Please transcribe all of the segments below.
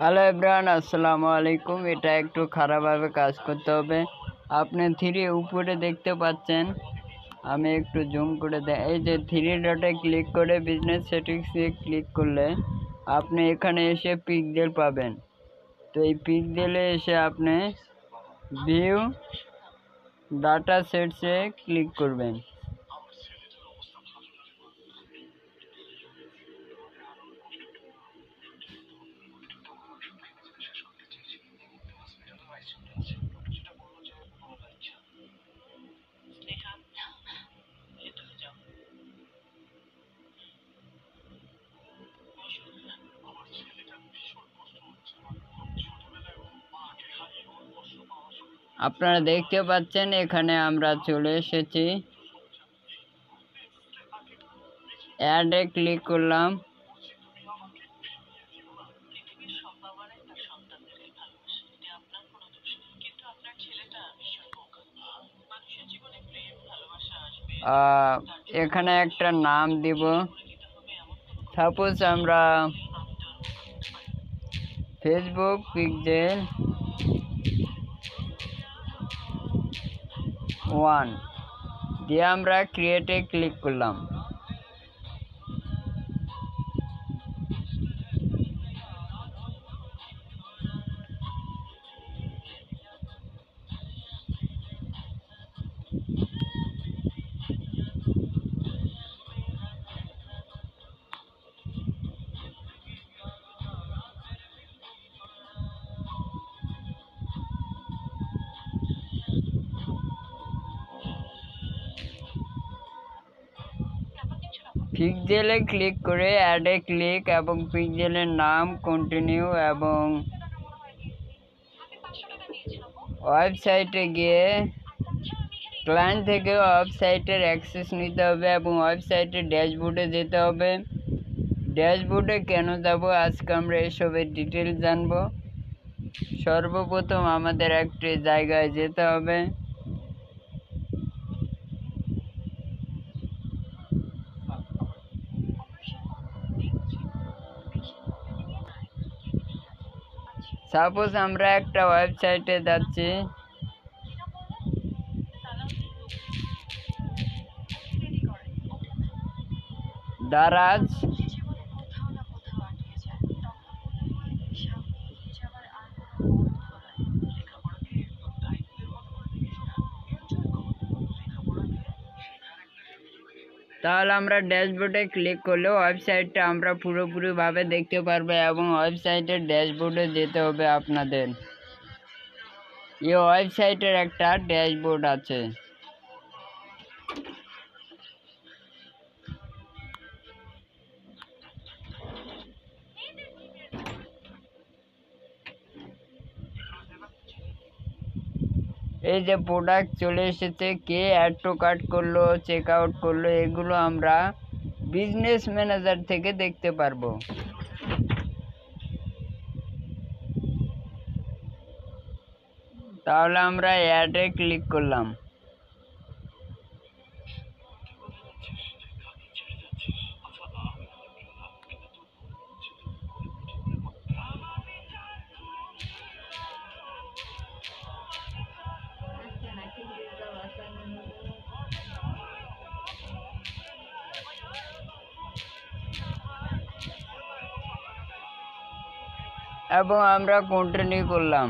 Hello everyone, আসসালামু আলাইকুম। এটা একটু খারাপভাবে কাজ করতে হবে। আপনি থ্রি উপরে দেখতে পাচ্ছেন, আমি একটু জুম করে এই যে থ্রি ডটে ক্লিক করে বিজনেস সেটিংসে ক্লিক করলে আপনি এখানে এসে পিক্সেল পাবেন। তো এই পিক্সেলে এসে আপনি ভিউ ডাটা সেটসে ক্লিক করবেন। আপনারা দেখতে পাচ্ছেন এখানে আমরা চলে এসেছি, অ্যাডে ক্লিক করলাম। এখানে একটা নাম দিব, সাপোজ আমরা ফেসবুক পিক্সেল 1 দিয়ে আমরা ক্রিয়েটে ক্লিক করলাম। পিক্সেলে ক্লিক করে অ্যাডে ক্লিক এবং পিক্সেলের নাম কন্টিনিউ এবং ওয়েবসাইটে গিয়ে ক্লায়েন্ট থেকে ওয়েবসাইটের অ্যাক্সেস নিতে হবে এবং ওয়েবসাইটের ড্যাশবোর্ডে যেতে হবে। ড্যাশবোর্ডে কেন যাব, আজকে আমরা এসবের ডিটেলস জানবো। সর্বপ্রথম আমাদের একটি জায়গায় যেতে হবে, সাপোজ আমরা একটা ওয়েবসাইটে যাচ্ছি, দারাজ। তাহলে আমরা ড্যাশবোর্ডে ক্লিক করলে ওয়েবসাইটটা আমরা পুরোপুরিভাবে দেখতে পারবো এবং ওয়েবসাইটের ড্যাশবোর্ডে যেতে হবে আপনাদের। এই ওয়েবসাইটের একটা ড্যাশবোর্ড আছে। এই যে প্রোডাক্ট চলে এসেছে, কে অ্যাড টু কার্ট করলো, চেক আউট করলো, এগুলো আমরা বিজনেস ম্যানেজার থেকে দেখতে পারবো। তাহলে আমরা অ্যাডে ক্লিক করলাম। এবং আমরা কন্টিনিউ করলাম।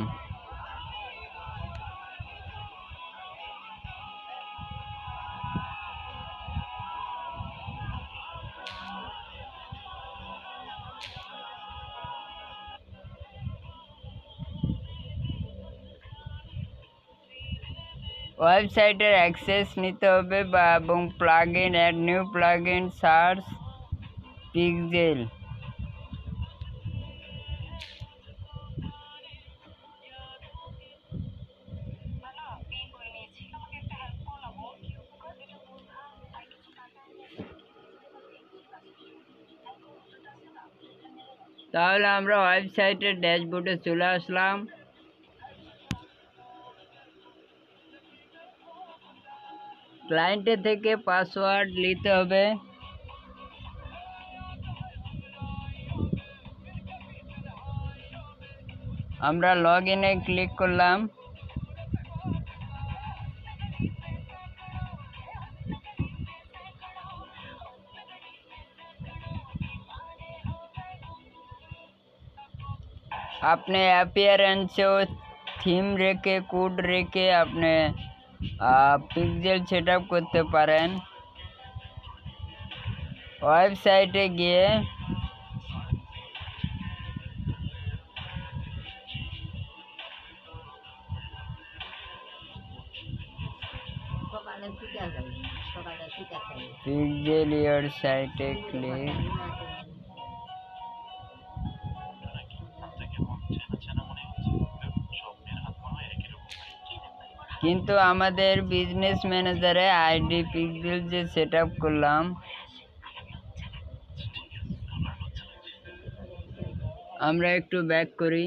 ওয়েবসাইটের অ্যাক্সেস নিতে হবে এবং plugin, add new plugin, search pixel. তাহলে আমরা ওয়েবসাইটের ড্যাশবোর্ডে চলে আসলাম। ক্লায়েন্টের থেকে পাসওয়ার্ড নিতে হবে। আমরা লগ ইনে ক্লিক করলাম। আপনি অ্যাপিয়ারেন্সেও থিম রেখে কোড রেখে আপনি পিক্সেল সেট আপ করতে পারেন। ওয়েবসাইটে গিয়ে পিক্সেল ইয়োর সাইটে ক্লিক। কিন্তু আমাদের বিজনেস ম্যানেজারে আইডি পিক্সেল যে সেট আপ করলাম, আমরা একটু ব্যাক করি।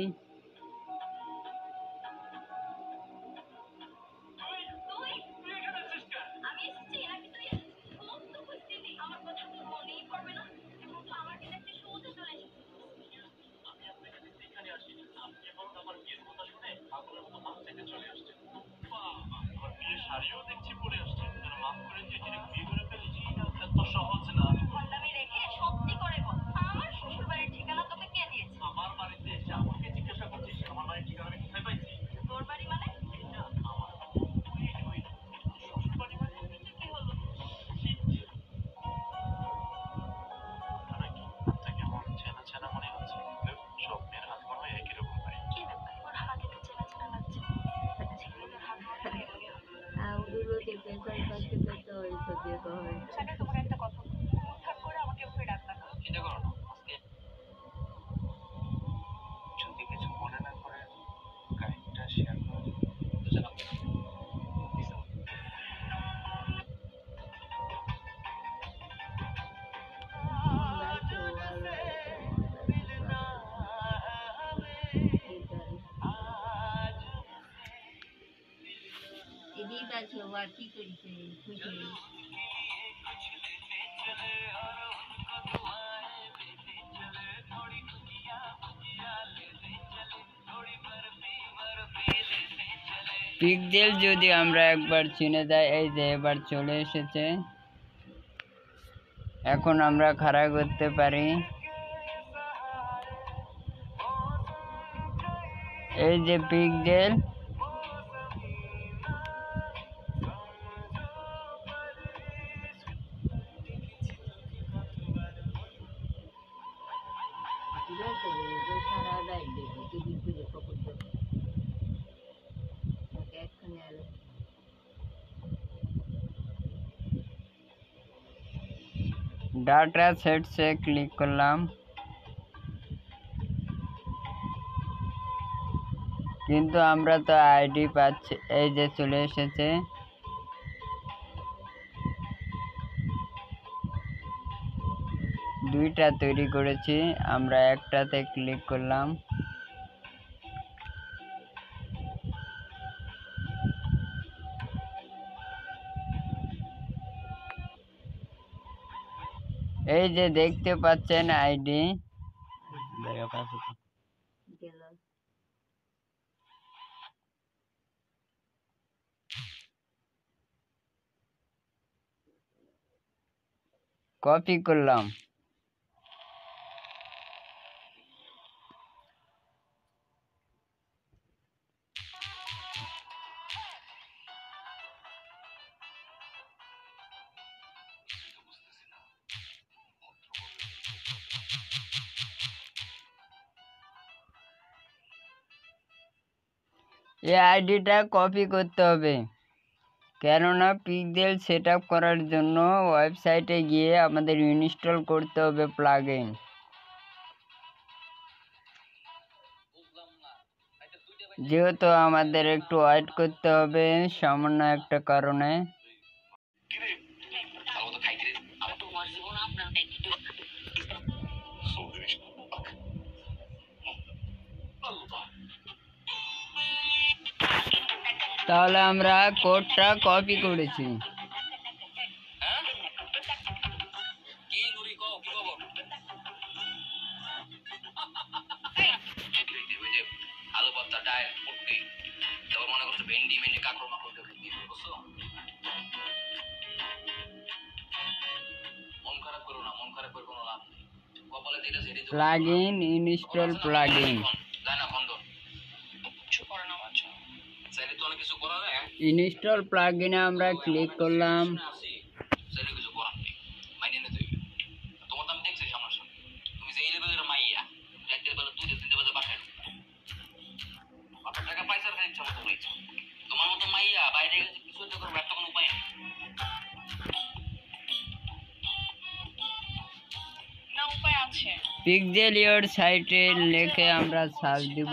পিক্সেল যদি আমরা একবার চিনে যাই, এই যে এবার চলে এসেছে। এখন আমরা খাড়া করতে পারি। এই যে পিক্সেল, डाटा सेट से क्लिक করলাম, কিন্তু আমরা তো আইডি পাচ্ছি। এই যে চলে এসেছে। দুইটা তৈরি করেছি, আমরা একটাতে ক্লিক করলাম। এই যে দেখতে পাচ্ছেন আইডি। কপি করলাম। এই আইডিটা কপি করতে হবে, কেননা পিক্সেল সেট আপ করার জন্য ওয়েবসাইটে গিয়ে আমাদের ইনস্টল করতে হবে প্লাগইন। যেহেতু আমাদের একটু ওয়েট করতে হবে সামান্য একটা কারণে। তাহলে আমরা কোডটা কপি করেছি। প্লাগইন ইনস্টল প্লাগইন ইনস্টল প্লাগইনে আমরা ক্লিক করলাম। পিক্সেল ইওর সাইটে লিখে আমরা সার্চ দিব।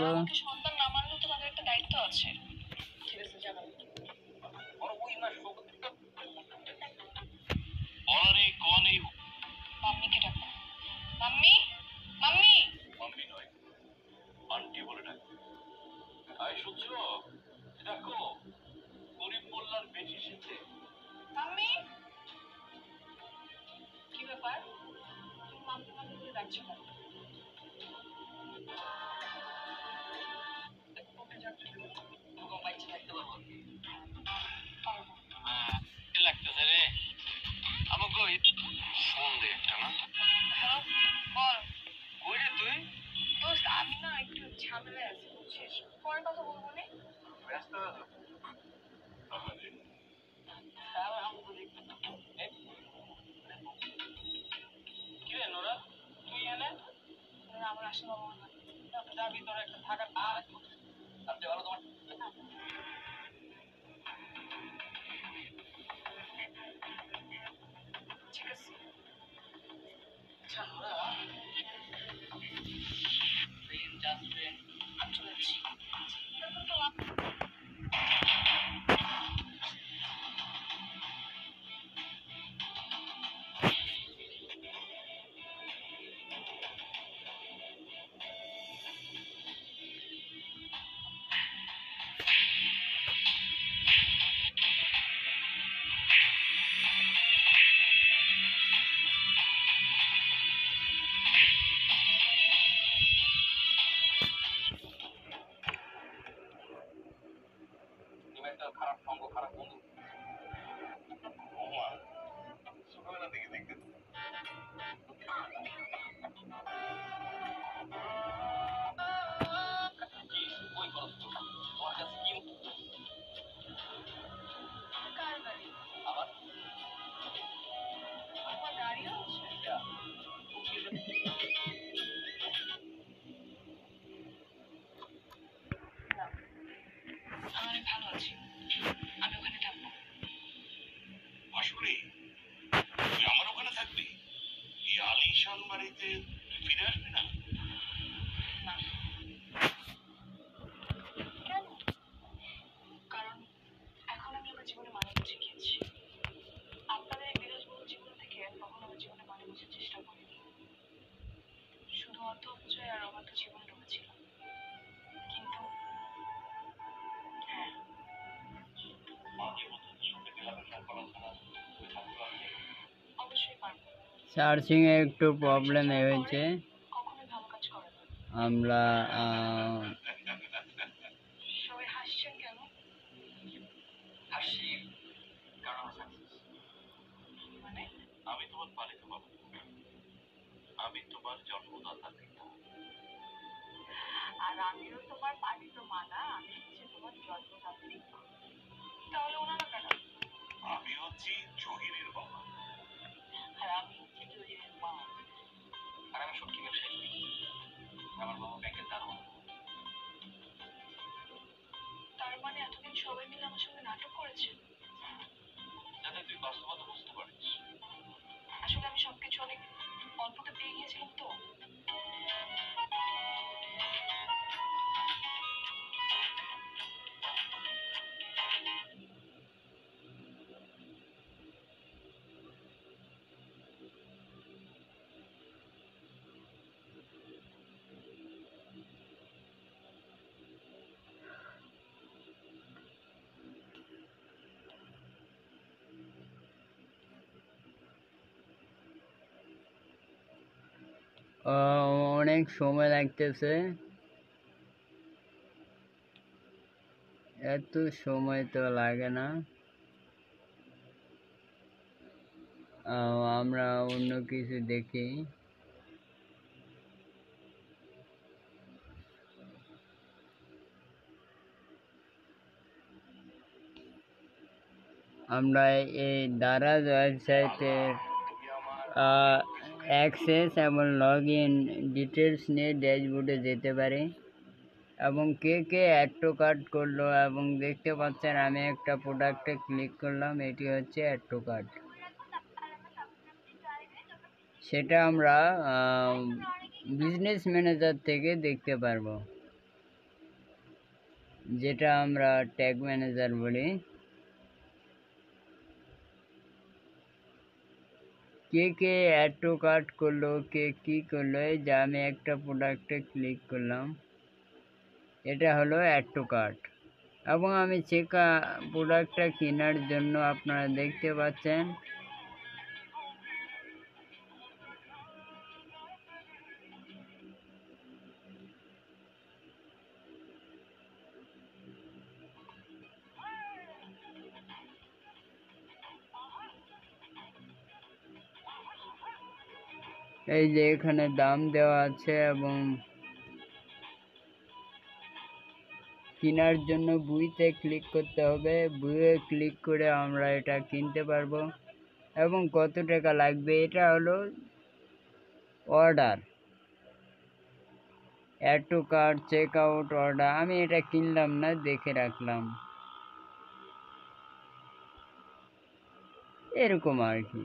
সার্চিং এ একটু প্রবলেম হয়েছে, আমরা অনেক সময় লাগতেছে, এত সময় তো লাগে না। আমরা অন্য কিছু দেখি। আমরা এই দারাজ ওয়েবসাইটের অ্যাক্সেস এবং লগ ইন ডিটেলস নিয়ে ড্যাশবোর্ডে যেতে পারি এবং কে কে অ্যাড টু কার্ট করলো এবং দেখতে পাচ্ছেন আমি একটা প্রোডাক্টে ক্লিক করলাম, এটি হচ্ছে অ্যাড টু কার্ট। সেটা আমরা বিজনেস ম্যানেজার থেকে দেখতে পারবো, যেটা আমরা ট্যাগ ম্যানেজার বলি। কে কে অ্যাড টু কার্ট করলো, কে কি করলো, এই যে আমি একটা প্রোডাক্টে ক্লিক করলাম, এটা হলো অ্যাড টু কার্ট। এবং আমি প্রোডাক্টটা কেনার জন্য আপনারা দেখতে পাচ্ছেন এই যে এখানে দাম দেওয়া আছে এবং কেনার জন্য বুইতে ক্লিক করতে হবে। বুয়ে ক্লিক করে আমরা এটা কিনতে পারবো এবং কত টাকা লাগবে। এটা হলো order, add to cart, check out, order. আমি এটা কিনলাম না, দেখে রাখলাম, এরকম আর কি।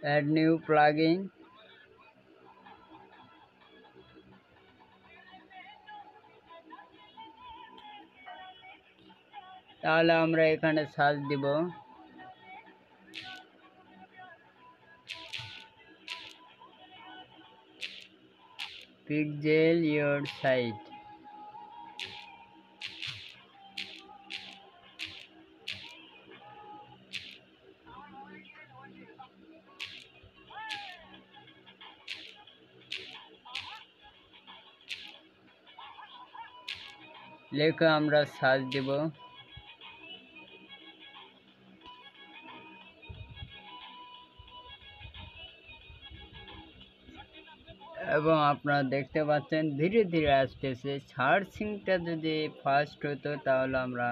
অ্যাড নিউ প্লাগইন, তাহলে আমরা এখানে সার্চ দিব পিক্সেল ইওর সাইট। লেখা আমরা সার্চ দিব এবং আপনারা দেখতে পাচ্ছেন ধীরে ধীরে আসতেছে। সার্চিংটা যদি ফাস্ট হতো তাহলে আমরা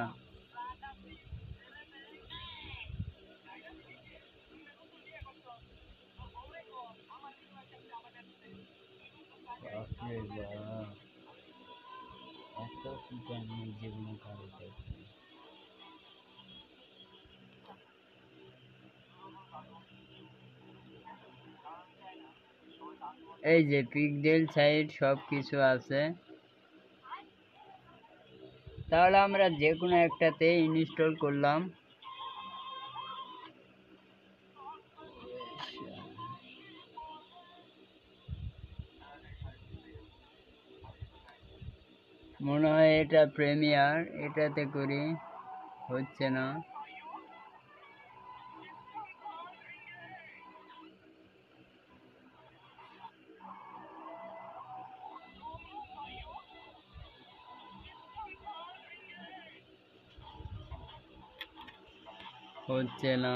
এই যে পিক্সেল সাইট সব কিছু আছে। তাহলে আমরা যে কোনো একটাতে ইনস্টল করলাম। মনে হয় এটা প্রিমিয়ার, এটাতে করি, হচ্ছে না। হচ্ছে না।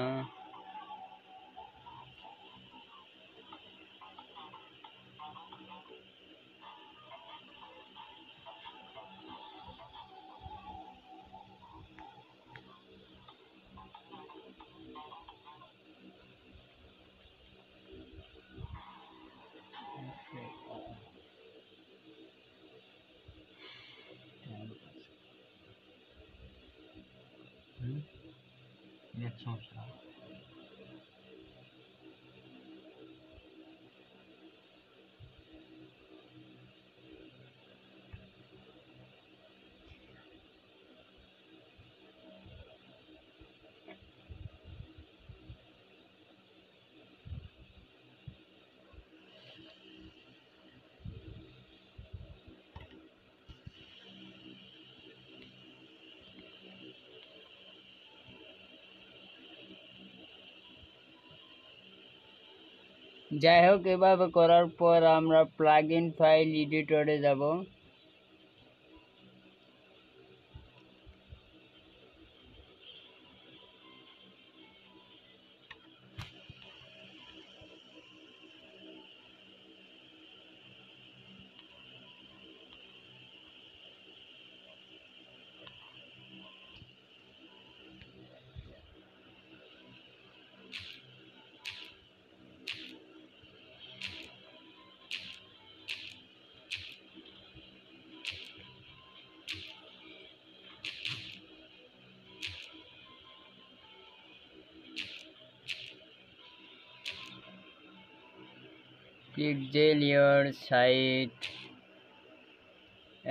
যাই হোক, এভাবে করার পর আমরা প্লাগইন ফাইল এডিটরে যাব। পিক্সেল ইওর সাইট,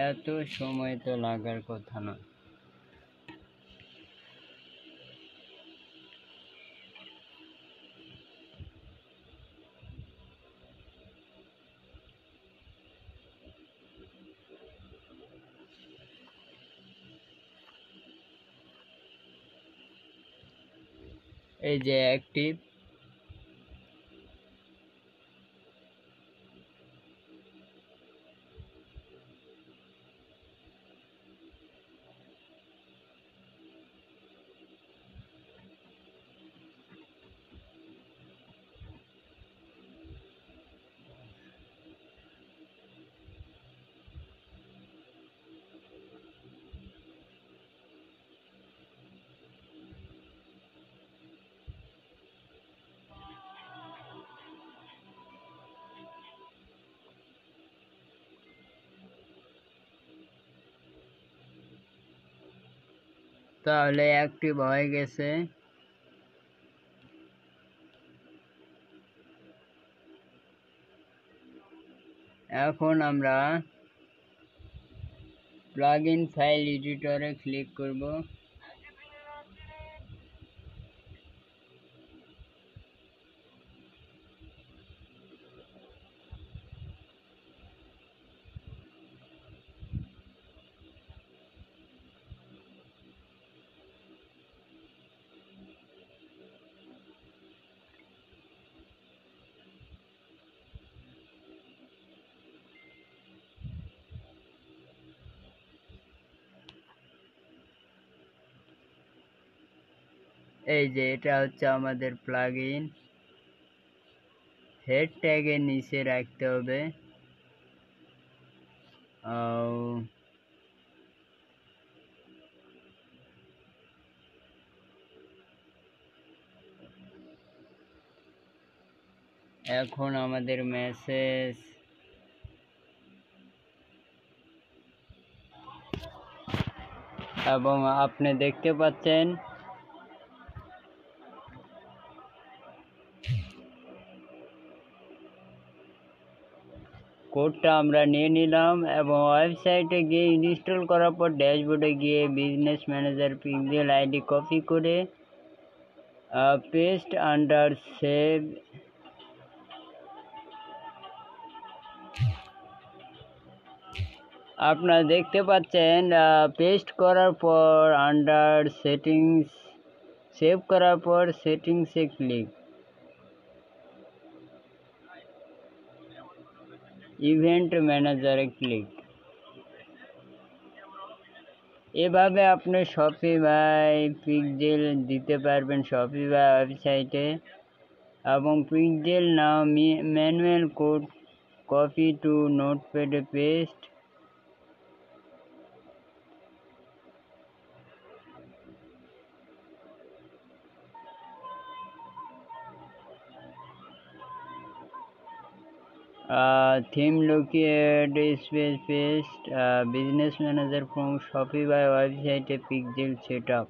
এত সময় তো লাগার কথা না। এই যে অ্যাক্টিভ, তাহলে অ্যাক্টিভ হয়ে গেছে। এখন আমরা প্লাগইন ফাইল এডিটরে ক্লিক করব। এই যে এটা হচ্ছে আমাদের প্লাগইন, হেড ট্যাগের নিচে রাখতে হবে। এখন আমাদের মেসেজ এবং আপনি দেখতে পাচ্ছেন কোডটা আমরা নিয়ে নিলাম এবং ওয়েবসাইটে গিয়ে ইনস্টল করার পর ড্যাশবোর্ডে গিয়ে business manager pixel ID copy করে পেস্ট আন্ডার সেভ, আপনারা দেখতে পাচ্ছেন পেস্ট করার পর আন্ডার সেটিংস, সেভ করার পর সেটিংসে ক্লিক, ইভেন্ট ম্যানেজারে ক্লিক। এভাবে আপনি শপিফাই পিক্সেল দিতে পারবেন শপিফাই ওয়েবসাইটে এবং pixel now manual code copy to নোটপ্যাডে paste. theme locate space paste business manager from Shopify website pixel setup।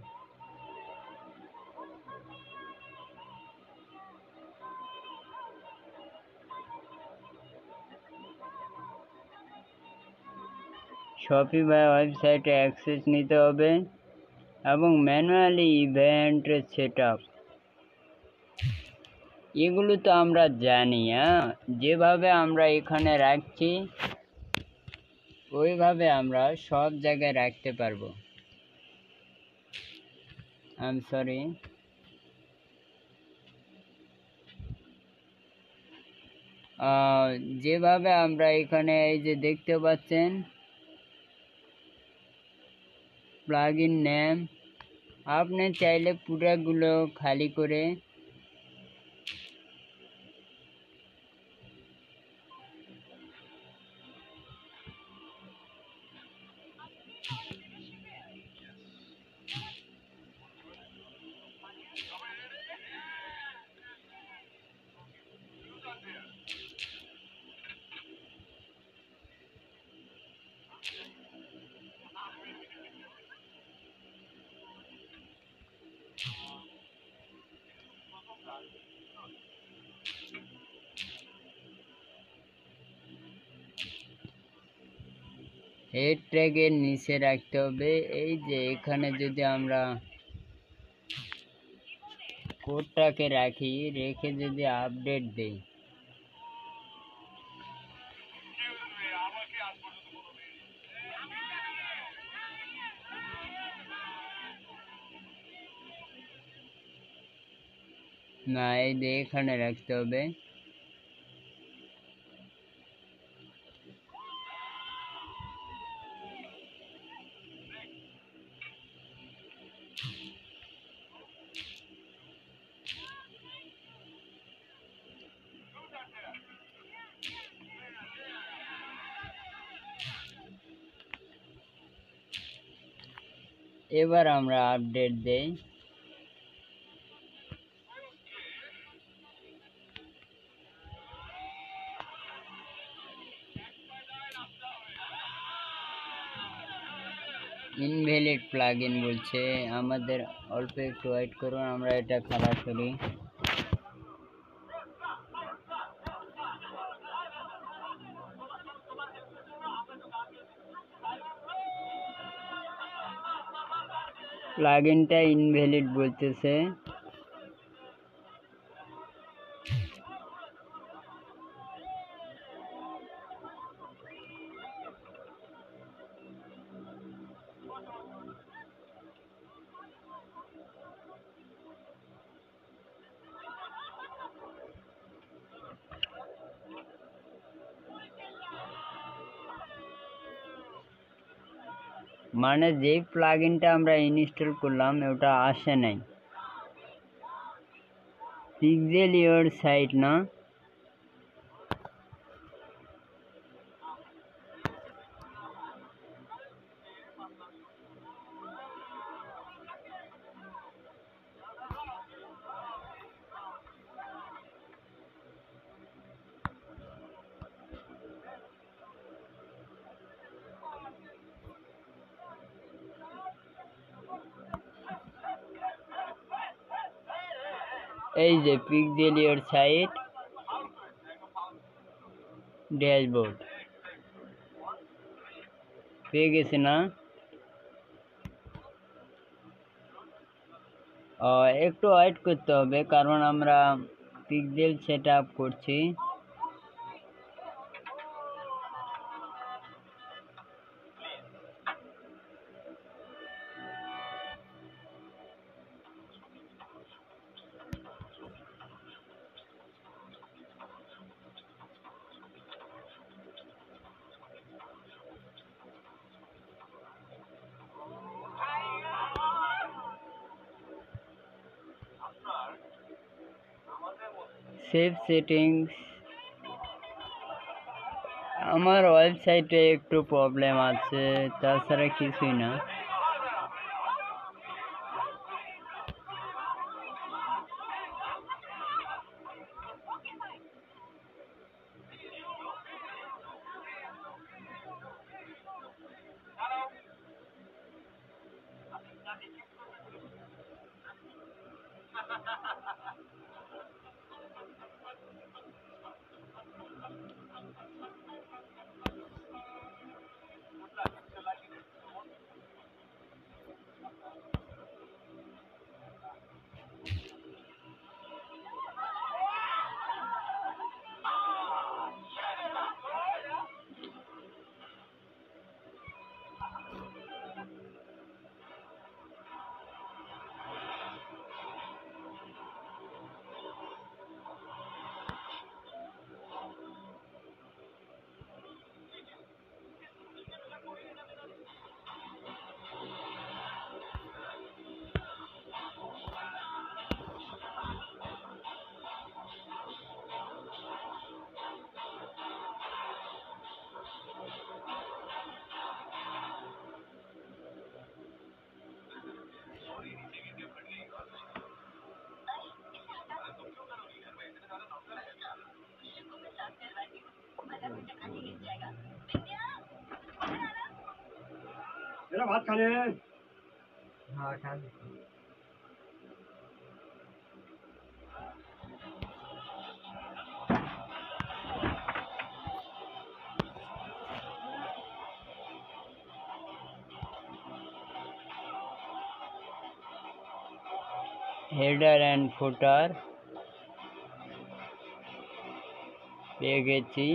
Shopify ওয়েবসাইটে অ্যাক্সেস নিতে হবে এবং ম্যানুয়ালি ইভেন্ট সেটআপ, এগুলো তো আমরা জানি। যেভাবে আমরা এখানে রাখছি ওইভাবে আমরা সব জায়গায় রাখতে পারবো। আই সরি, যেভাবে আমরা এখানে এই যে দেখতে পাচ্ছেন প্লাগইন নেম, আপনি চাইলে পুরাগুলো খালি করে হেড ট্যাগের নিচে রাখতে হবে। এই যে এখানে যদি আমরা কোডটাকে রাখি, রেখে যদি আপডেট দেই, না এই যে এখানে রাখতে হবে। এবার আমরা আপডেট দেই। ইনভ্যালিড প্লাগইন বলছে, আমাদের অল্প একটু ওয়েট করুন, আমরা এটা খারাপ করি। প্লাগইনটা ইনভ্যালিড বলতেছে। মানে যে প্লাগইনটা আমরা ইনস্টল করলাম ওটা আসে নাই। পিক্সেল ইওর সাইট না, এই যে পিক্সেল ইওর সাইট ড্যাশবোর্ড পেয়ে গেছে না। একটু ওয়েট করতে হবে কারণ আমরা পিক্সেল সেট আপ করছি। সেভ সেটিংস, আমার ওয়েবসাইটে একটু প্রবলেম আছে, তাছাড়া কিছুই না। ভাত খালে? হ্যাঁ খাবি। হেডার অ্যান্ড ফুটার পেয়ে গেছি।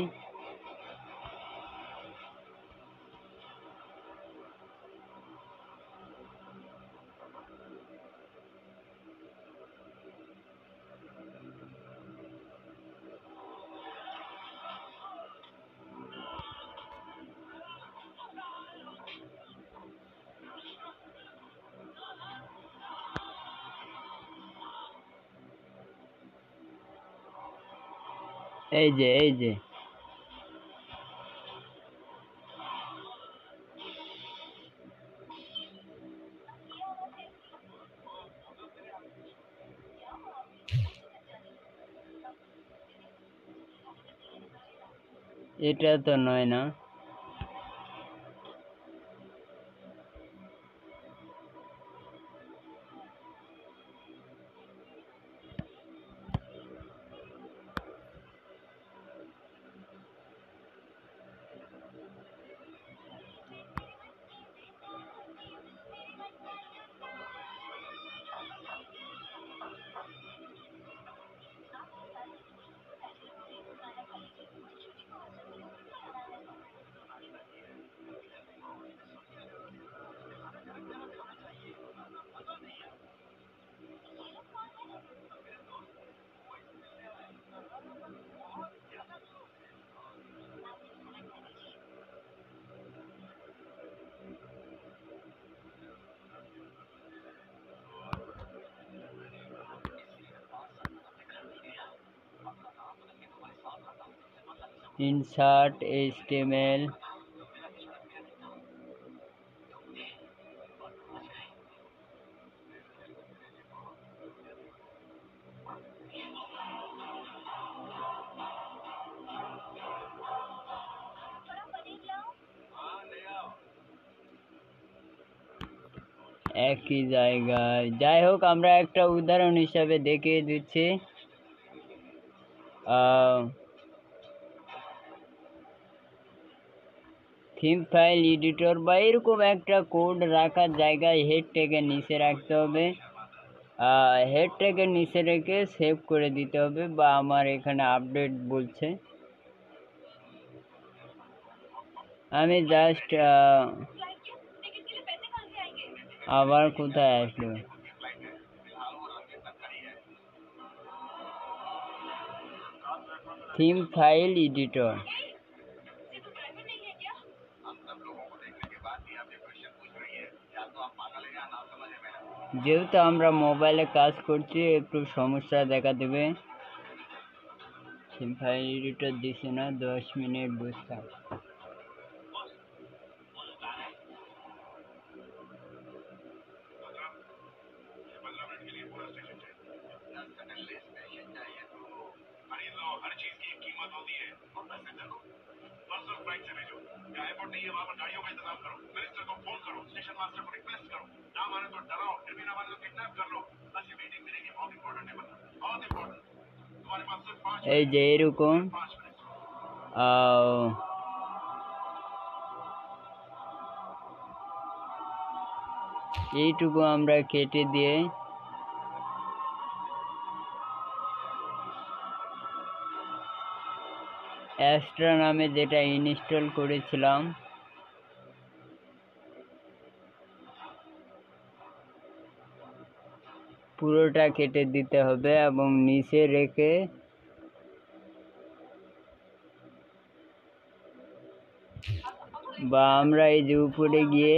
এই যে এটা তো নয় না, ইনসার্ট HTML, একই জায়গায়। যাই হোক, আমরা একটা উদাহরণ হিসাবে দেখিয়ে দিচ্ছি। থিম ফাইল এডিটর বা এরকম একটা কোড রাখার জায়গায় হেড ট্যাগের নিচে রাখতে হবে। হেড ট্যাগের নিচে রেখে সেভ করে দিতে হবে, বা আমার এখানে আপডেট বলছে। আমি জাস্ট আবার কোথায় আসলো, থিম ফাইল এডিটর। যেহেতু আমরা মোবাইলে কাজ করছি, একটু সমস্যা দেখা দেবে। থিম ফাইল এডিটর দিছে না, 10 মিনিট বুঝতে। এই যে এরকম এইটুকু আমরা কেটে দিয়ে অ্যাস্ট্রা নামে যেটা ইনস্টল করেছিলাম পুরোটা কেটে দিতে হবে এবং নিচে রেখে বা আমরা এই যে উপরে গিয়ে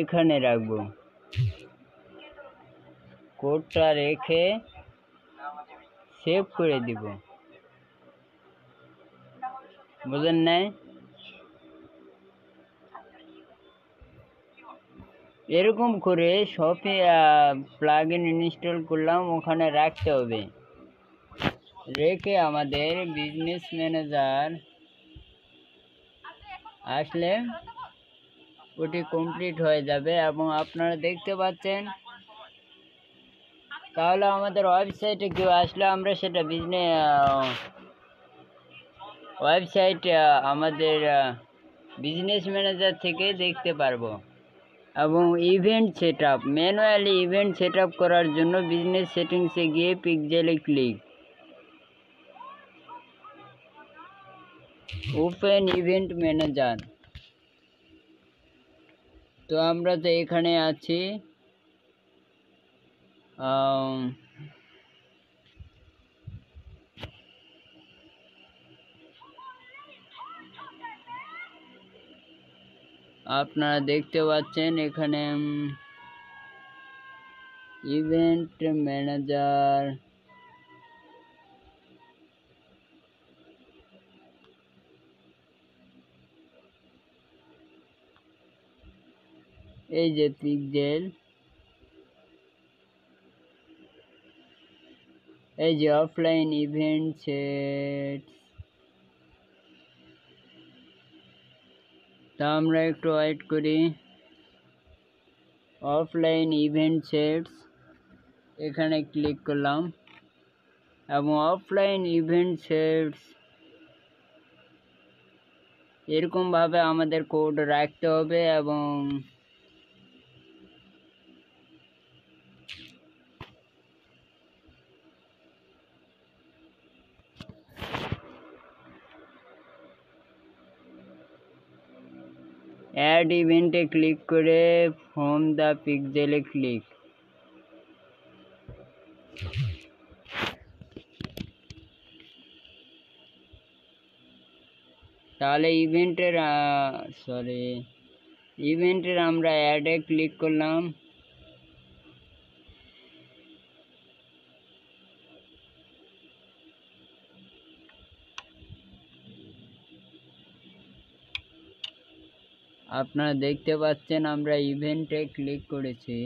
এখানে রাখবো, কোডটা রেখে সেভ করে দিব। বুঝলেন না? এরকম করে সব প্লাগইন ইনস্টল করলাম, ওখানে রাখতে হবে। রেখে আমাদের বিজনেস ম্যানেজার আসলে ওটি কমপ্লিট হয়ে যাবে এবং আপনারা দেখতে পাচ্ছেন। তাহলে আমাদের ওয়েবসাইটে কেউ আসলে আমরা সেটা ওয়েবসাইট আমাদের বিজনেস ম্যানেজার থেকে দেখতে পারবো। এবং event setup, manually event setup করার জন্য বিজনেস সেটিংসে গিয়ে পিক্সেলে ক্লিক, ওপেন ইভেন্ট ম্যানেজার। তো আমরা তো এখানে আছি। আপনারা দেখতে পাচ্ছেন এখানে ইভেন্ট ম্যানেজার, এই যে পিক্সেল, এই যে অফলাইন ইভেন্ট সেট। তা আমরা একটু ওয়েট করি। অফলাইন ইভেন্ট সেটস এখানে ক্লিক করলাম এবং অফলাইন ইভেন্ট সেটস এরকমভাবে আমাদের কোড রাখতে হবে এবং অ্যাড ইভেন্টে ক্লিক করে ফ্রম দ্য পিক্সেলে ক্লিক। তাহলে ইভেন্টের আমরা অ্যাডে ক্লিক করলাম। আপনারা দেখতে পাচ্ছেন আমরা ইভেন্টে ক্লিক করেছি।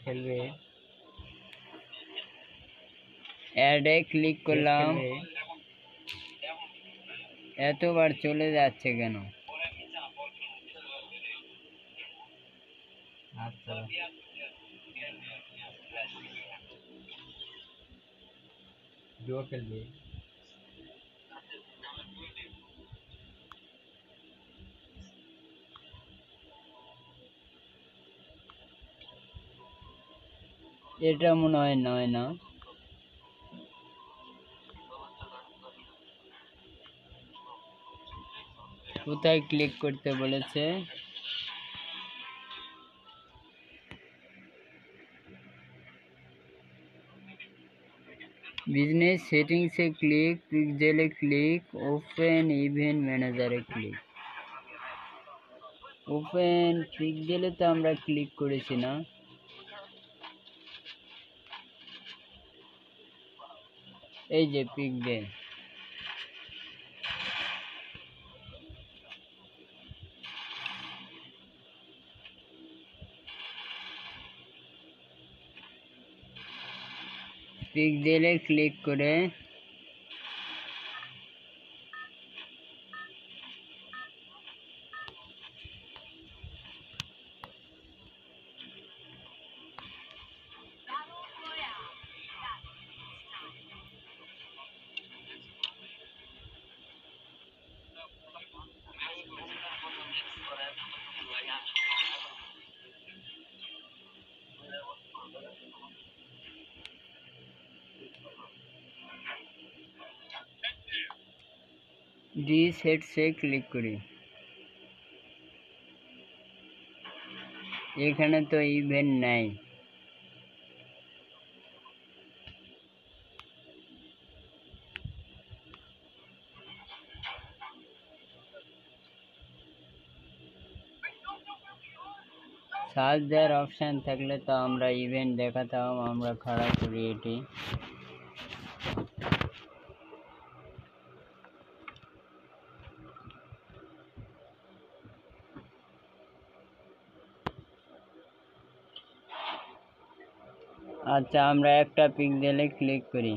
খেলবে, অ্যাডে ক্লিক করলাম। এতবার চলে যাচ্ছে কেন? আচ্ছা, ডুয়ো খেলবে। এটা মনে হয় নয় না। কোথায় ক্লিক করতে বলেছে? বিজনেস সেটিংসে ক্লিক, পিক্সেলে ক্লিক, ওপেন ইভেন্ট ম্যানেজারে ক্লিক। ওপেন পিক্সেলে তো আমরা ক্লিক করেছি না। এই যে পিক্সেল, পিক্সেলে ক্লিক করে সেটসে ক্লিক করি। এখানে তো ইভেন্ট নাই। সার্চ দেওয়ার অপশান থাকলে তো আমরা ইভেন্ট দেখাতাম। আমরা খারাপ করি এটি। আচ্ছা, আমরা একটা পিক্সেলে ক্লিক করি।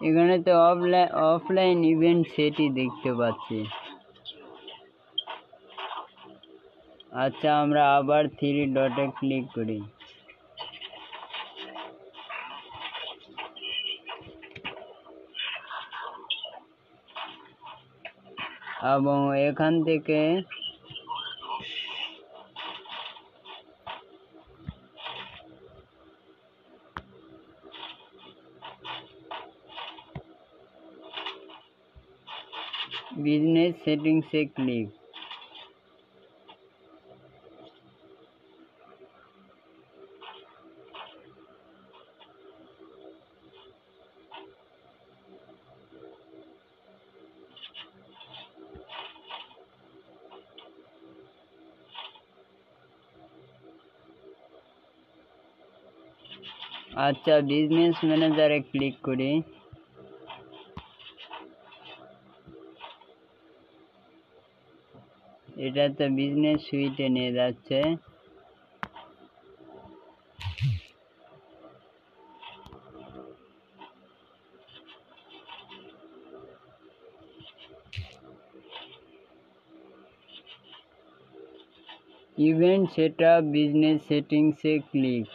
এখানে তো অফলাইন ইভেন্ট সেটই দেখতে পাচ্ছি। আচ্ছা, আমরা আবার 3 ডটে ক্লিক করি এবং এখান থেকে বিজনেস সেটিংসে ক্লিক। আচ্ছা, বিজনেস ম্যানেজারে ক্লিক করি। এটা তো বিজনেস সুইটে নিয়ে যাচ্ছে। इवेंट सेटअप बिजनेस सेटिंग से क्लिक।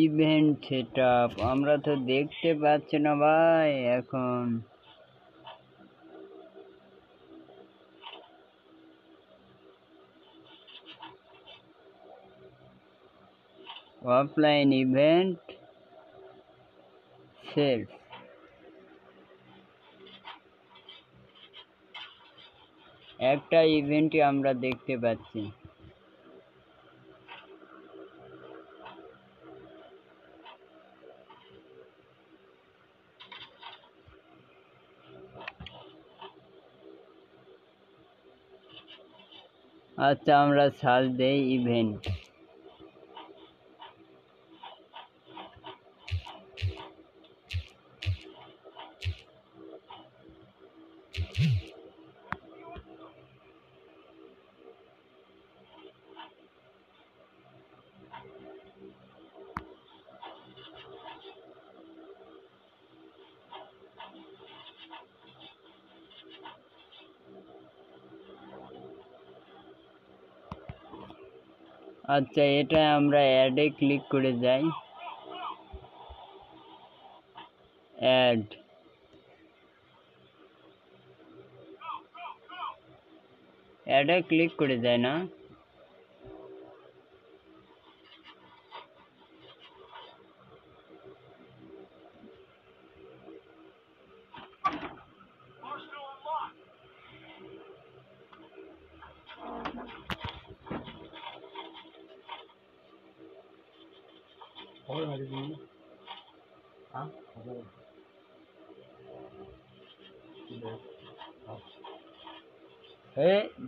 ইভেন্ট সেটআপ আমরা তো দেখতে পাচ্ছি না ভাই এখন। অফলাইন ইভেন্ট সেট, একটা ইভেন্টই আমরা দেখতে পাচ্ছি। আচ্ছা, আমরা সার্চ দেই ইভেন্ট। আচ্ছা, এটা আমরা অ্যাডে ক্লিক করে যাই। অ্যাড, অ্যাডে ক্লিক করে যায় না।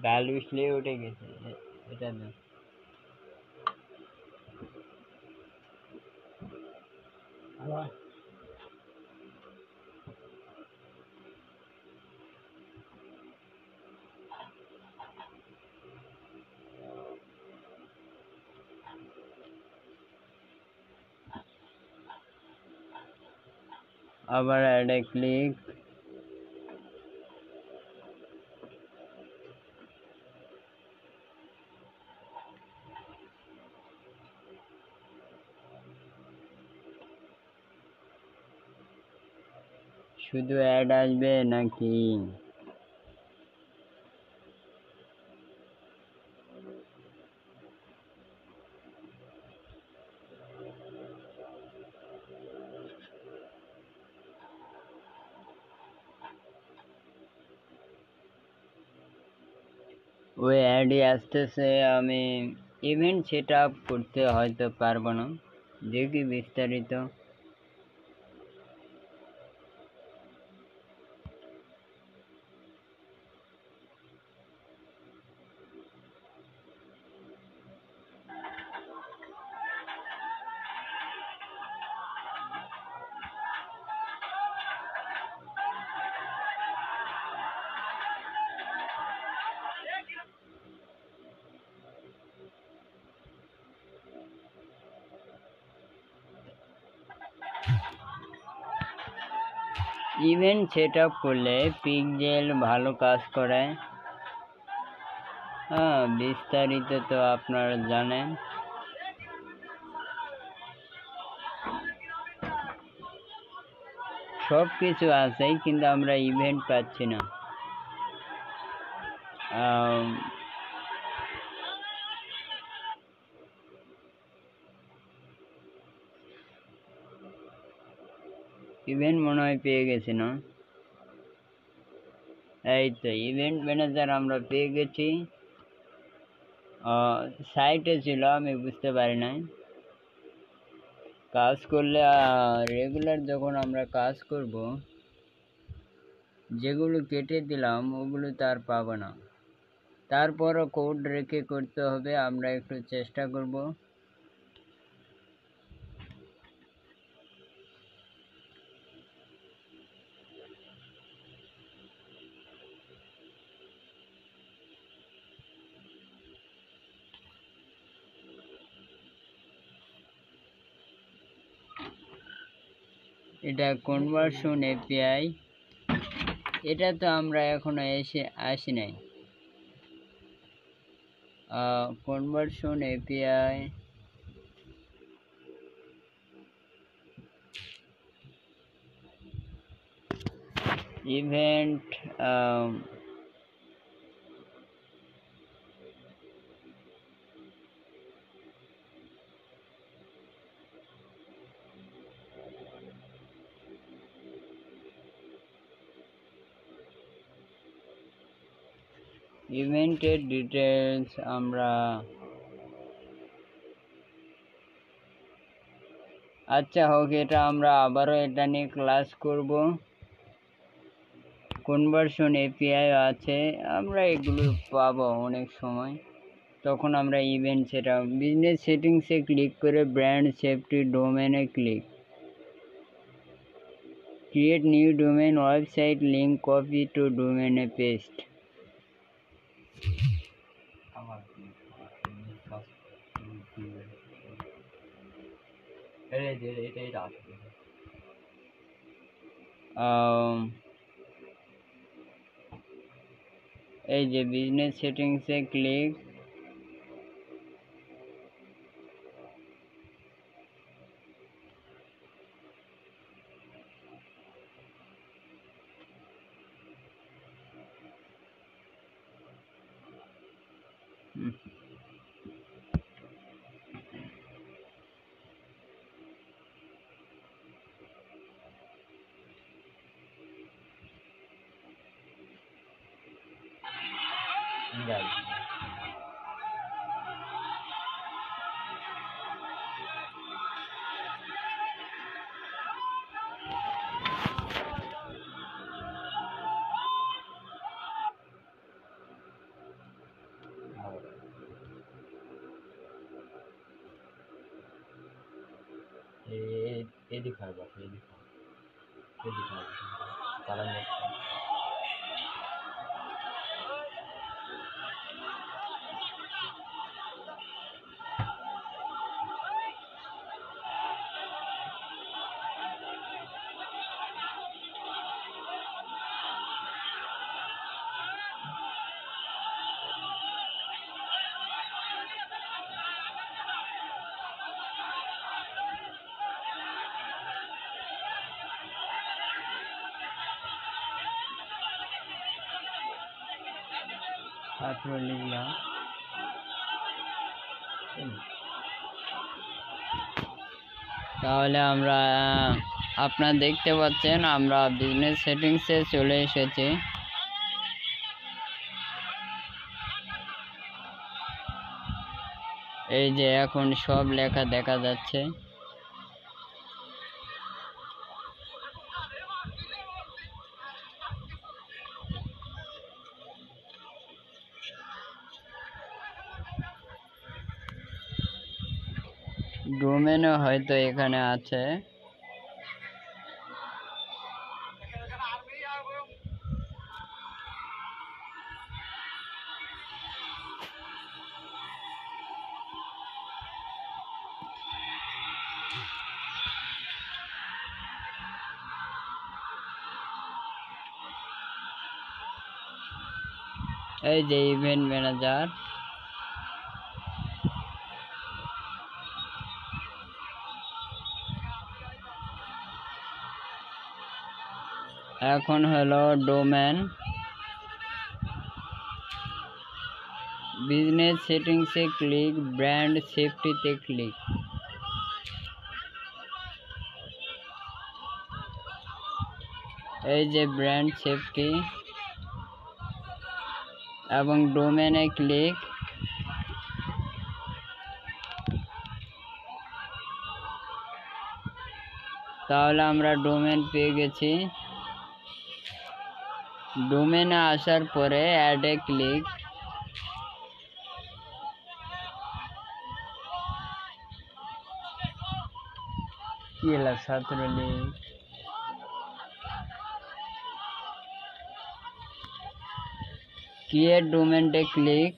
ডাল উঠলে উঠে গেছে এটা না। আবার অ্যাডে ক্লিক। শুধু অ্যাড আসবে নাকি? ওই অ্যাডই আসতেছে। আমি ইভেন্ট সেট আপ করতে হয়তো পারবো না, দেখি বিস্তারিত। ইভেন্ট সেট আপ করলে পিক্সেল ভালো কাজ করে। হ্যাঁ, বিস্তারিত তো আপনারা জানেন। সব কিছু আছে, কিন্তু আমরা ইভেন্ট পাচ্ছি না। ইভেন্ট মনে হয় পেয়ে গেছি না? এই তো ইভেন্ট ম্যানেজার আমরা পেয়ে গেছি। সাইটে ছিল, আমি বুঝতে পারি নাই। কাজ করলে রেগুলার যখন আমরা কাজ করব, যেগুলো কেটে দিলাম ওগুলো তার পাবো না। তারপরও কোড রেখে করতে হবে, আমরা একটু চেষ্টা করব। এটা কনভার্সন এপিআই, এটা তো আমরা এখনো আসি নাই। কনভার্সন এপিআই ইভেন্ট ইভেন্টের ডিটেলস আমরা আচ্ছা হোক, এটা আমরা আবারও এটা নিয়ে ক্লাস করব। কনভার্সন এপিআই আছে, আমরা এগুলো পাবো অনেক সময়। তখন আমরা ইভেন্ট সেটা বিজনেস সেটিংসে ক্লিক করে ব্র্যান্ড সেফটি ডোমেনে create new domain website link copy to ডোমেনে পেস্ট। এই যে বিজনেস সেটিংসে ক্লিক, লিখলাম। তাহলে আমরা আপনারা দেখতে পাচ্ছেন আমরা বিজনেস সেটিংসে চলে এসেছি। এই যে এখন সব লেখা দেখা যাচ্ছে। ডোমেনও হয়তো এখানে আছে। এই যে ইভেন্ট ম্যানেজার, এখন হলো ডোমেন, বিজনেস সেটিংসে ক্লিক, ব্র্যান্ড সেফটিতে ক্লিক। এই যে ব্র্যান্ড সেফটি এবং ডোমেনে ক্লিক। তাহলে আমরা ডোমেন পেয়ে গেছি। ডোমেনে আসার পরে অ্যাডে ক্লিক। কি এলা ছাত্রলীগ, ক্রিয়েট ডোমেনটে ক্লিক।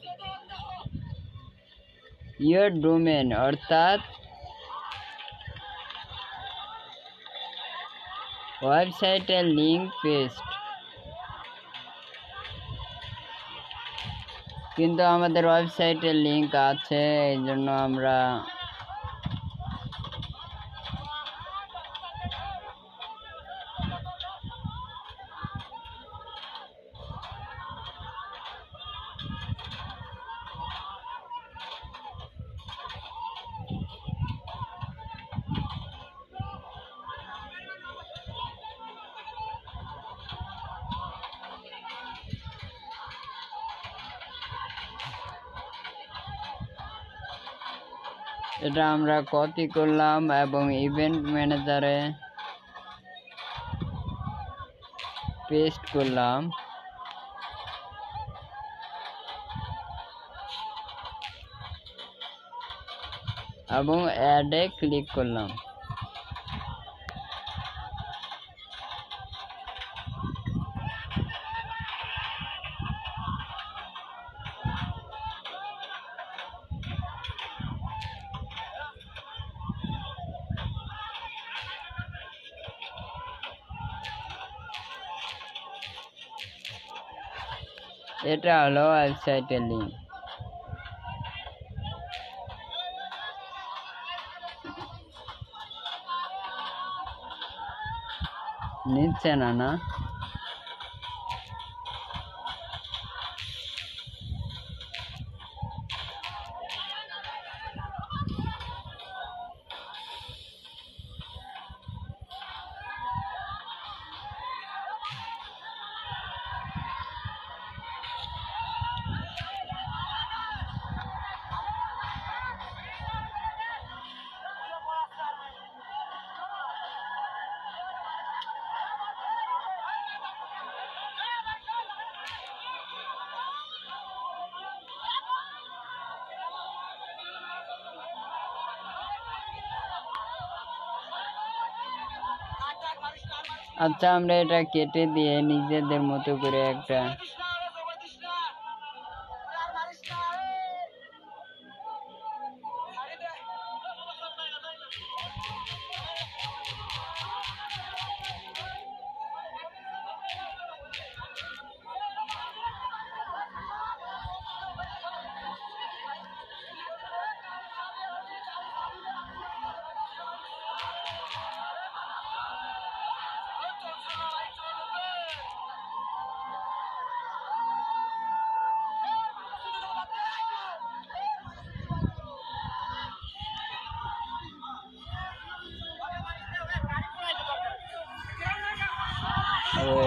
ইয়োর ডোমেন অর্থাৎ ওয়েবসাইটের লিঙ্ক পেস্ট, কিন্তু আমাদের ওয়েবসাইটের লিঙ্ক আছে, এই জন্য আমরা এটা আমরা কপি করলাম এবং ইভেন্ট ম্যানেজারে পেস্ট করলাম এবং অ্যাডে ক্লিক করলাম। এটা হলো ওয়েবসাইটের লিঙ্ক। নিচ্ছে না না, আচ্ছা আমরা এটা কেটে দিয়ে নিজেদের মতো করে একটা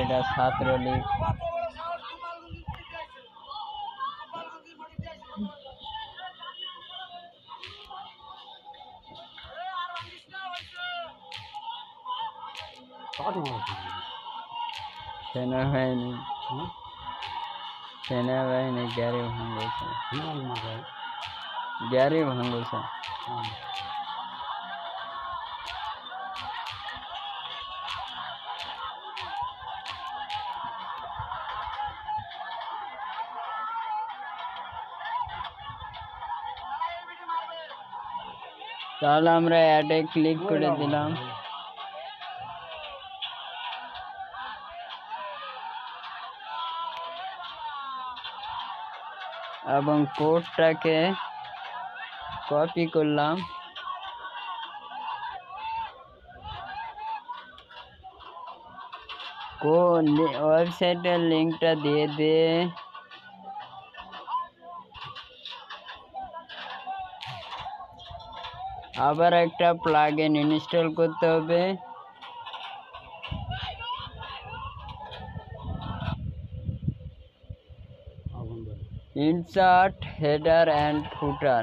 এটা ছাত্রলীগ, সেনাবাহিনী, সেনাবাহিনী গ্যারি ভাঙ্গছে, গ্যারি ভাঙ্গছে। তাহলে আমরা অ্যাডে ক্লিক করে দিলাম। এবং কোডটাকে কপি করলাম। ওয়েবসাইটের লিঙ্কটা দিয়ে আবার একটা প্লাগইন ইনস্টল করতে হবে। Insert header and footer.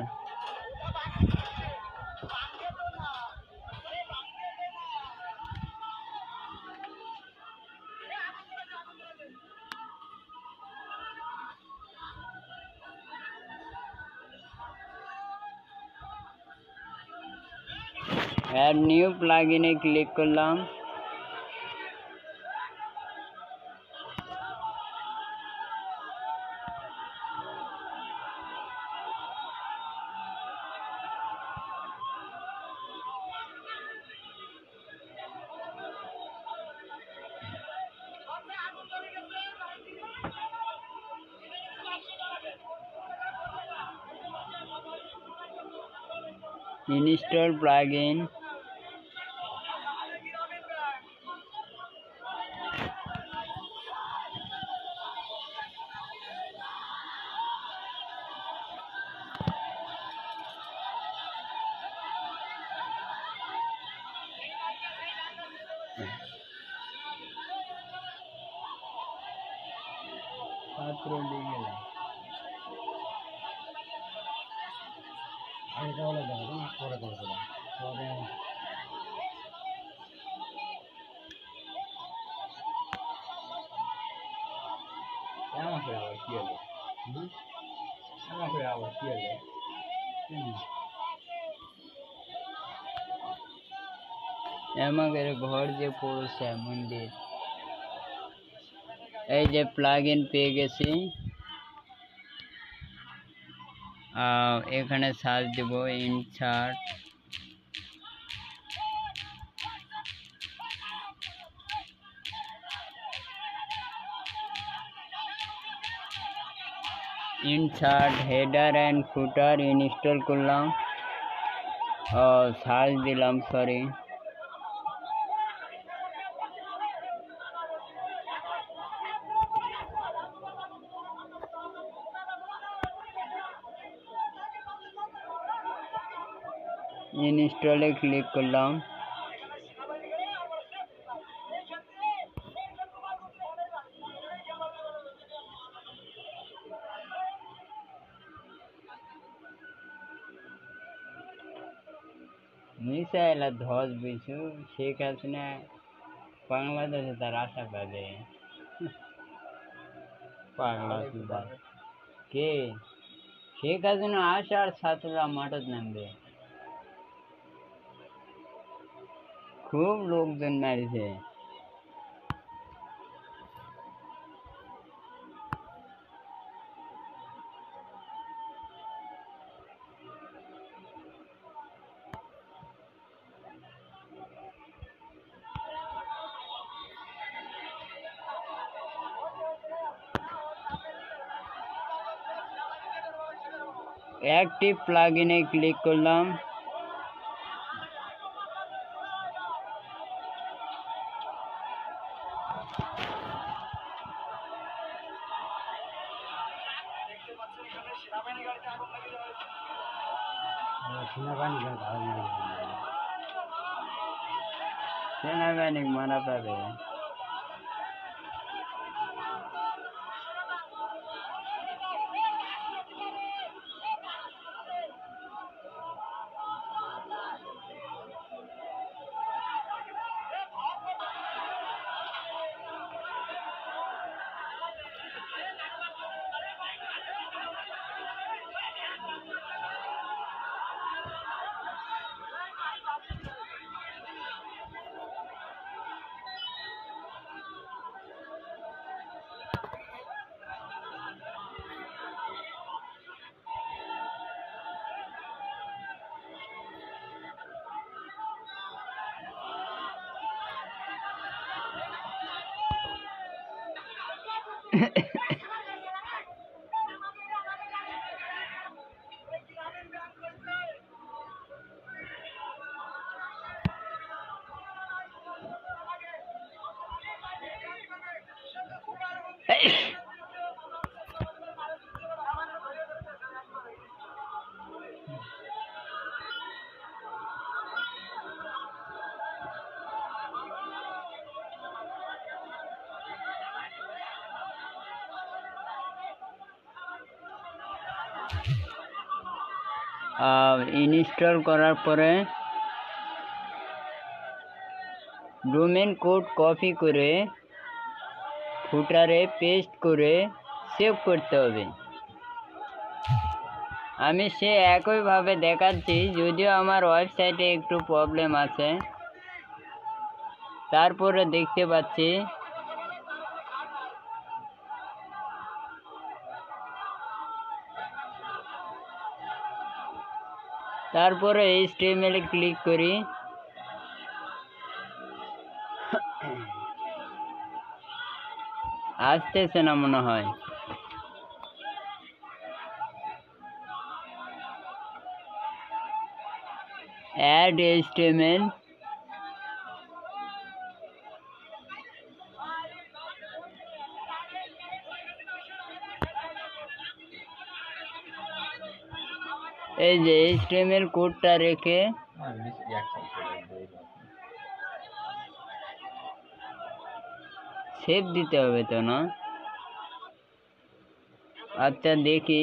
Add new প্লাগইনে ক্লিক করলাম। Install plugin. আমাদের ঘর যে পড়ছে মন্দির। এই যে প্লাগইন পেয়ে গেছি। এখানে সার্চ দেব insert header and footer install করলাম। সার্চ দিলাম, সরি। ইনস্টলে ক্লিক করলাম। মিসাইল ধস বিছু শেখ হাসিনা বাংলাদেশে তার আশা পাবে। পাগলা সুদা কে শেখ হাসিনা আসার ছাত্ররা মাঠত নামবে। খুব লোকজন মারিছে। অ্যাক্টিভ প্লাগইনে ক্লিক করলাম। সেনাবাহিনী মারা পাবে। ইনস্টল করার পরে ডোমেন কোড কপি করে ফুটারে পেস্ট করে সেভ করতে হবে। আমি সে একইভাবে দেখাচ্ছি, যদিও আমার ওয়েবসাইটে একটু প্রবলেম আছে। তারপরে দেখতে পাচ্ছি তারপরে HTML এ ক্লিক করি। আসতেছে না মনে হয়। অ্যাড HTML, এই যে HTML কোডটা রেখে সেভ দিতে হবে তো না? আচ্ছা দেখি।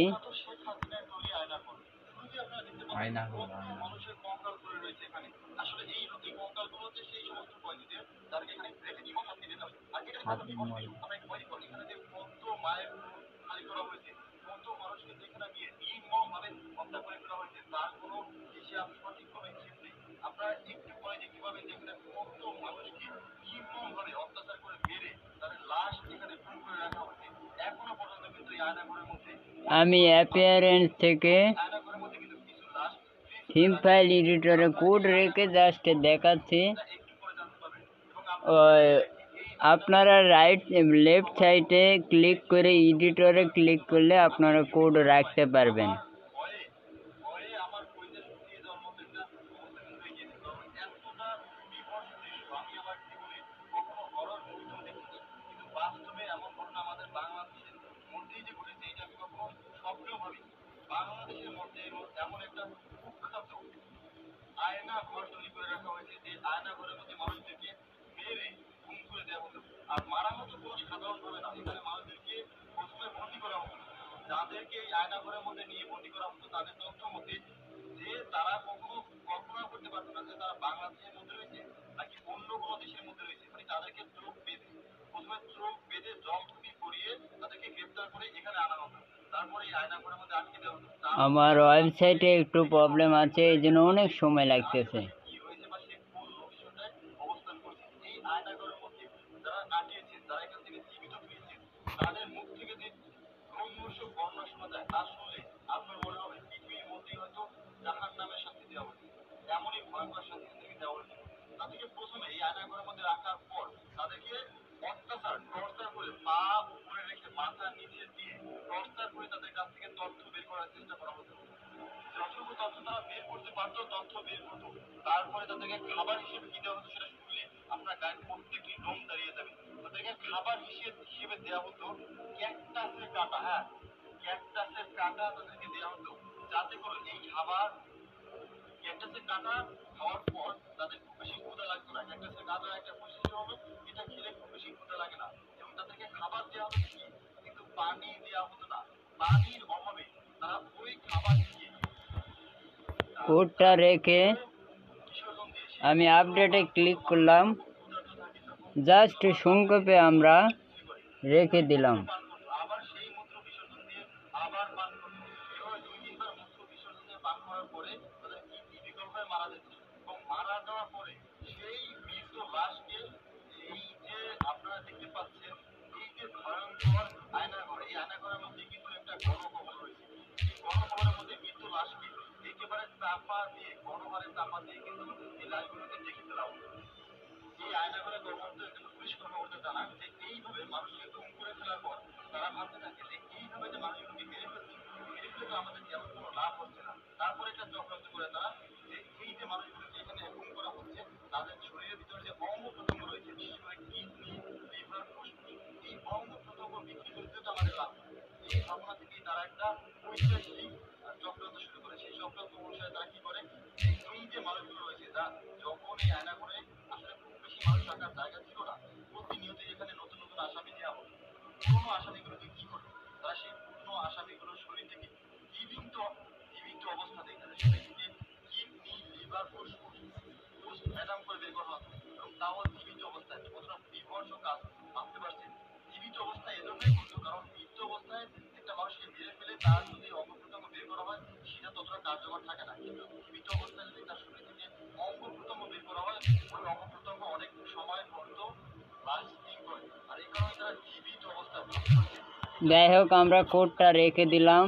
আমি অ্যাপিয়ারেন্স থেকে থিম ফাইল এডিটরে কোড রেখে জাস্ট দেখাচ্ছি। আপনারা লেফট সাইডে ক্লিক করে এডিটরে ক্লিক করলে আপনারা কোড রাখতে পারবেন। আমার ওয়েবসাইটে একটু প্রবলেম আছে, এই জন্য অনেক সময় লাগতেছে। কোডটা রেখে আমি আপডেটে ক্লিক করলাম, জাস্ট সংক্ষেপে আমরা রেখে দিলাম। যাই হোক, আমরা কোডটা রেখে দিলাম।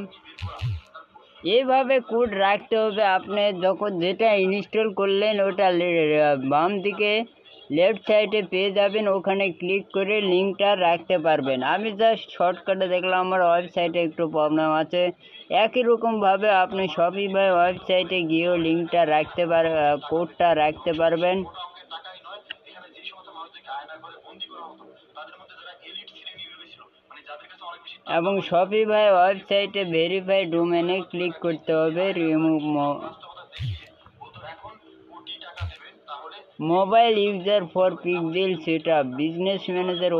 এইভাবে কোড রাখতে হবে। আপনি যখন যেটা ইনস্টল করলেন ওটা বাম দিকে লেফট সাইডে পেয়ে যাবেন, ওখানে ক্লিক করে লিঙ্কটা রাখতে পারবেন। আমি জাস্ট শর্টকাটে দেখলাম আমার ওয়েবসাইটে একটু প্রবলেম আছে। একই রকমভাবে আপনি শপিফাই ওয়েবসাইটে গিয়েও লিঙ্কটা রাখতে কোডটা রাখতে পারবেন। এবং শপিফাই ওয়েবসাইটে ভেরিফাই ডোমেনে ক্লিক করতে হবে। Remove mobile user for pixel setup, business manager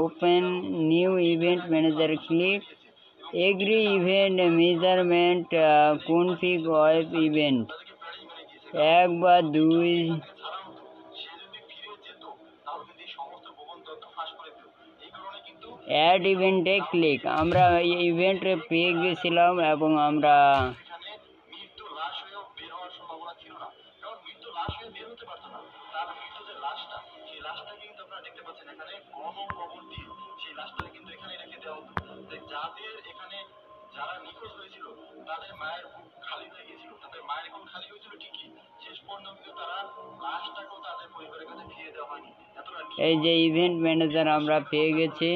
open new event manager, click agree event measurement config web event 1 বা 2। অ্যাড ইভেন্টে ক্লিক। আমরা ইভেন্টে পেয়ে গেছিলাম এবং আমরা এই যে ইভেন্ট ম্যানেজার আমরা পেয়ে গেছি।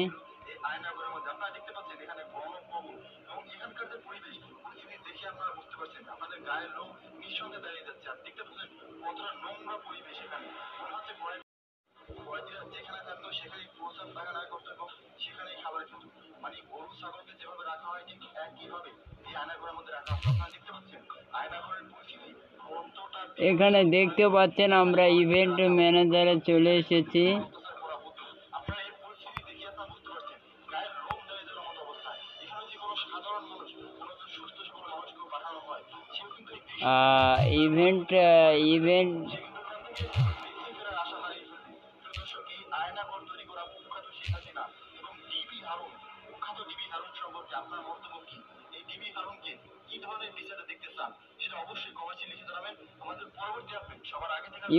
এখানে দেখতে পাচ্ছেন আমরা ইভেন্ট ম্যানেজারে চলে এসেছি। ইভেন্ট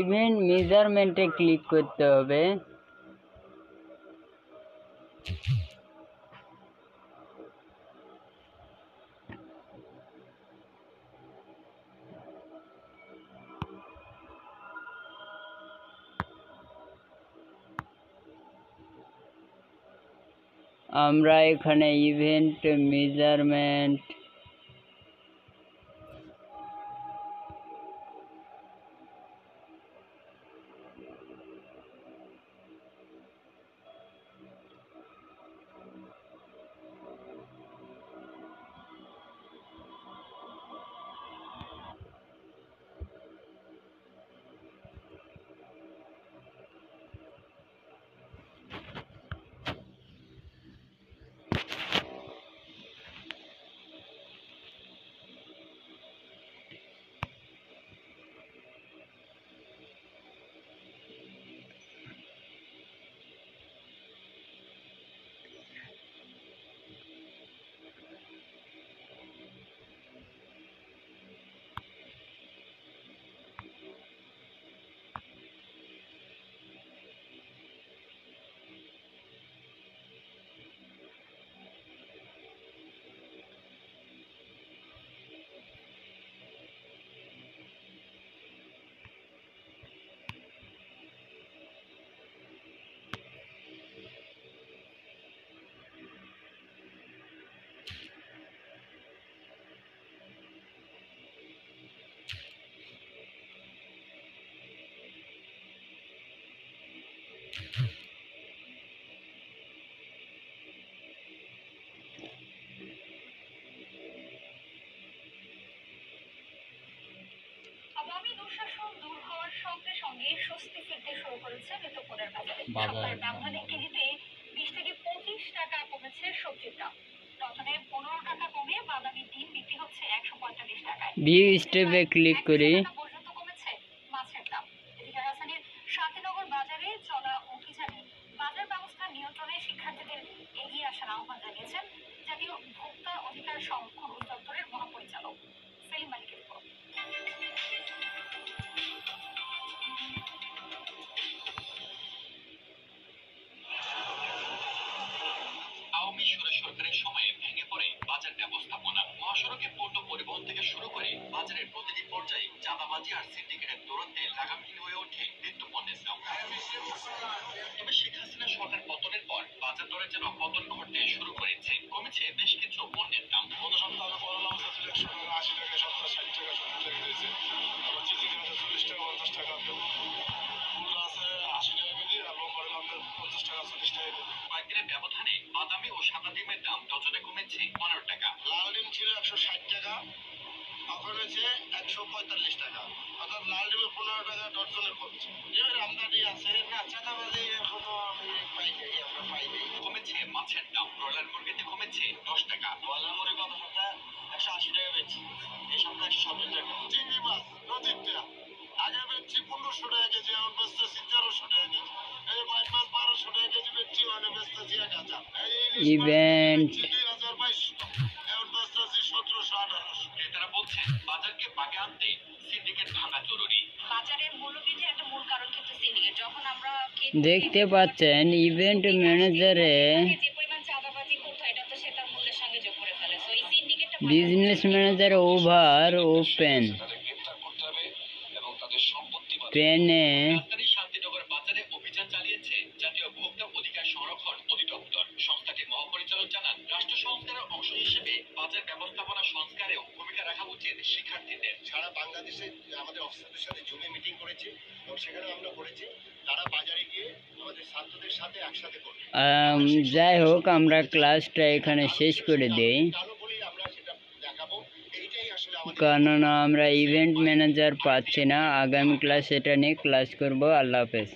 ইভেন্ট মেজারমেন্টে ক্লিক করতে হবে। আমরা এখানে ইভেন্ট মেজারমেন্ট সঙ্গে স্বস্তি ফিরতে শুরু করেছে নিত্যপণ্যের বাজারে। সপ্তাহের ব্যবধানে কেজিতে 20 থেকে 25 টাকা কমেছে সবজির দাম। রতনে 15 টাকা কমে বাদামি ডিম বিক্রি হচ্ছে 145 টাকায়। ভিউ স্টেপে ক্লিক করি। পর্যন্ত কমেছে মাছের দাম। এদিকে রাজধানীর শান্তিনগর বাজারে চলা অভিযানে বাজার ব্যবস্থা নিয়ন্ত্রণে শিক্ষার্থীদের এগিয়ে আসার আহ্বান জানিয়েছেন জাতীয় ভোক্তা অধিকার সংরক্ষণ অধিদপ্তরের মহাপরিচালক সেলিম মালিকের রিপোর্ট। আওয়ামী সরকারের সময়ে ভেঙে পড়ে বাজার ব্যবস্থাপনা। মহাসড়কে পণ্য পরিবহন থেকে শুরু করে বাজারের প্রতিটি পর্যায়ে চাঁদাবাজি আর সিন্ডিকেটের দৌরাত্মে লাগামহীন হয়ে ওঠে নিত্যপণ্যের দাম। তবে শেখ হাসিনা সরকার পতনের পর বাজার দরে যেন পতন ঘটতে শুরু করেছে। কমেছে বেশ কিছু পণ্যের দাম। গত সপ্তাহে করলা 80 টাকা, সপ্তাহ 60 টাকা, 70 টাকা হয়েছে। আবার চিকেন 40 টাকা, 50 টাকা, মূলা আছে 80 টাকা কেজি, আর লম্বার 50 টাকা, 40 টাকা কেজি। কয়েকদিনের ব্যবধানে বাদামি ও সাদা ডিমের দাম ডজনে কমেছে 15 টাকা। লাল ডিম ছিল 160 টাকা, এখন হয়েছে 145 টাকা। অর্থাৎ লাল ডিমে 15 টাকা ডজনে কমছে। ডিমের আমদানি আছে না, চাঁদাবাজি এখনো আমি পাইনি, আমরা পাইনি। কমেছে মাছের দাম। ব্রয়লার মুরগিতে কমেছে 10 টাকা। ব্রয়লার মুরগি গত সপ্তাহে 180 টাকা বেচছি, এই সপ্তাহে 170 টাকা। চিংড়ি মাছ নদীরটা আগে বেচছি 1500 টাকা কেজি, এখন বেচতেছি 1300 টাকা কেজি। এই বাইশ মাছ 1200 টাকা কেজি বেচছি, মানে বেচতেছি 1000। ইভেন্ট 2200, এখন বেচতেছি 1700-1800। ক্রেতারা বলছে বাজারকে বাগে আনতে সিন্ডিকেট ভাঙা জরুরি। বাজারের মূল্যবৃদ্ধির একটা মূল কারণ কিন্তু সিন্ডিকেট। যখন আমরা দেখতে পাচ্ছেন ইভেন্ট ম্যানেজারে যে পরিমাণ চাঁদাবাজি করতো, এটা তো সে তার মূল্যের সঙ্গে যোগ করে ফেলে। সো এই সিন্ডিকেটটা বিজনেস ম্যানেজার ওভার ওপেন গ্রেফতার করতে হবে এবং তাদের সম্পত্তি পেনে রাজধানীর শান্তিনগর বাজারে অভিযান চালিয়েছে জাতীয় ভোক্তা অধিকার সংরক্ষণ অধিদপ্তর। সংস্থাটির মহাপরিচালক জানান, রাষ্ট্র সংস্কারের অংশ হিসেবে বাজার ব্যবস্থাপনা সংস্কারেও ভূমিকা রাখা উচিত শিক্ষার্থীদের। সারা বাংলাদেশে আমাদের অফিসারদের সাথে জুমে মিটিং করেছি এবং সেখানে আমরা বলেছি তারা বাজারে গিয়ে আমাদের ছাত্রদের সাথে একসাথে করবে। যাই হোক, আমরা ক্লাসটা এখানে শেষ করে দেই, কারো বলি আমরা সেটা দেখাবো। এইটাই আসলে আমাদের, কারণ আমরা ইভেন্ট ম্যানেজার পাচ্ছি না। আগামী ক্লাস এটা নিয়ে ক্লাস করব। আল্লাহ হাফেজ।